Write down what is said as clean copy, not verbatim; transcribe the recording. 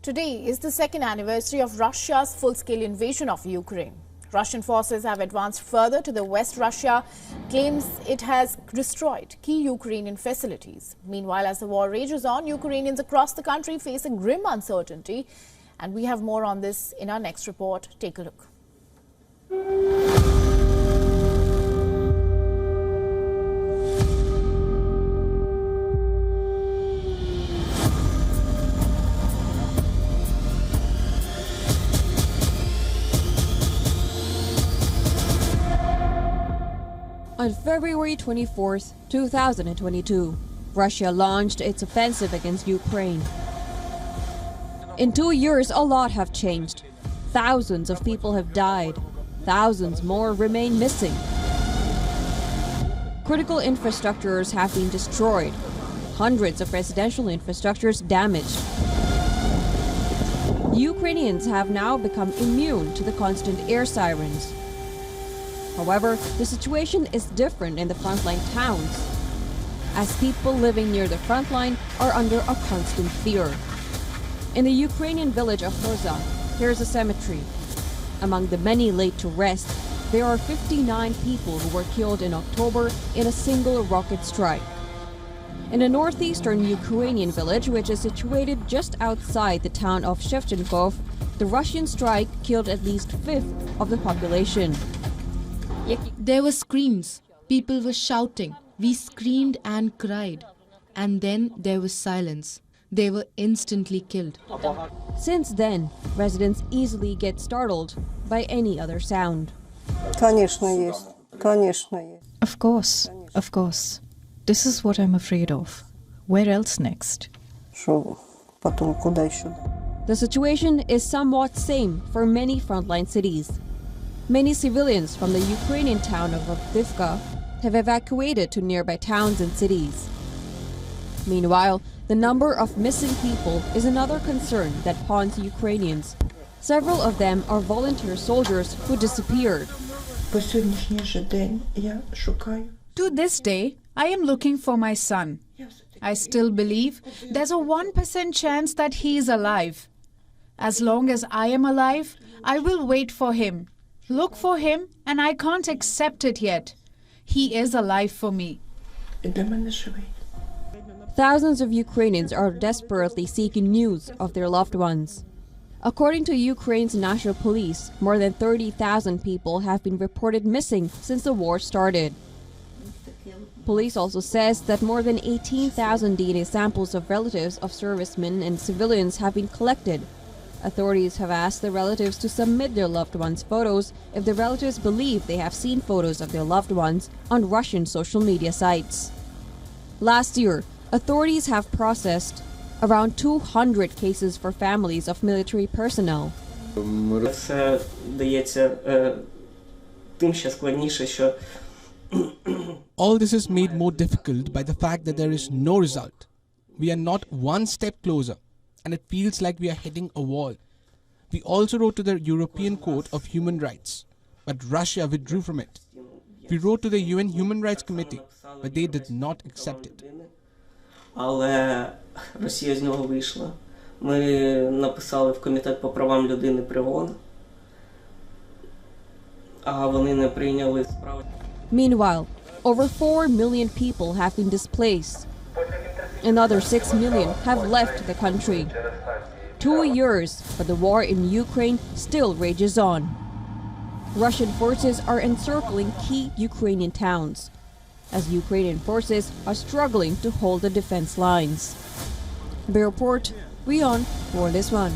Today is the second anniversary of Russia's full-scale invasion of Ukraine. Russian forces have advanced further to the West. Russia claims it has destroyed key Ukrainian facilities. Meanwhile, as the war rages on, Ukrainians across the country face a grim uncertainty. And we have more on this in our next report. Take a look. On February 24, 2022, Russia launched its offensive against Ukraine. In 2 years, a lot have changed. Thousands of people have died. Thousands more remain missing. Critical infrastructures have been destroyed. Hundreds of residential infrastructures damaged. Ukrainians have now become immune to the constant air sirens. However, the situation is different in the frontline towns, as people living near the frontline are under a constant fear. In the Ukrainian village of Roza, there is a cemetery. Among the many laid to rest, there are 59 people who were killed in October in a single rocket strike. In a northeastern Ukrainian village, which is situated just outside the town of Shevchenkov, the Russian strike killed at least a fifth of the population. There were screams, people were shouting, we screamed and cried, and then there was silence. They were instantly killed. Since then, residents easily get startled by any other sound. Of course. This is what I'm afraid of. Where else next? The situation is somewhat same for many frontline cities. Many civilians from the Ukrainian town of Avdiivka have evacuated to nearby towns and cities. Meanwhile, the number of missing people is another concern that haunts Ukrainians. Several of them are volunteer soldiers who disappeared. To this day, I am looking for my son. I still believe there's a 1% chance that he is alive. As long as I am alive, I will wait for him. Look for him, and I can't accept it yet. He is alive for me. Thousands of Ukrainians are desperately seeking news of their loved ones. According to Ukraine's national police, more than 30,000 people have been reported missing since the war started. Police also says that more than 18,000 DNA samples of relatives of servicemen and civilians have been collected. Authorities have asked the relatives to submit their loved ones' photos if the relatives believe they have seen photos of their loved ones on Russian social media sites. Last year, authorities have processed around 200 cases for families of military personnel. All this is made more difficult by the fact that there is no result. We are not one step closer, and it feels like we are hitting a wall. We also wrote to the European Court of Human Rights, but Russia withdrew from it. We wrote to the UN Human Rights Committee, but they did not accept it. Але Росія з нього вийшла. Ми написали в Комітет по правам людини при ООН, а вони не прийняли справу. Meanwhile, over 4 million people have been displaced. Another 6 million have left the country. 2 years, but the war in Ukraine still rages on. Russian forces are encircling key Ukrainian towns, as Ukrainian forces are struggling to hold the defense lines. The report, WION for this one.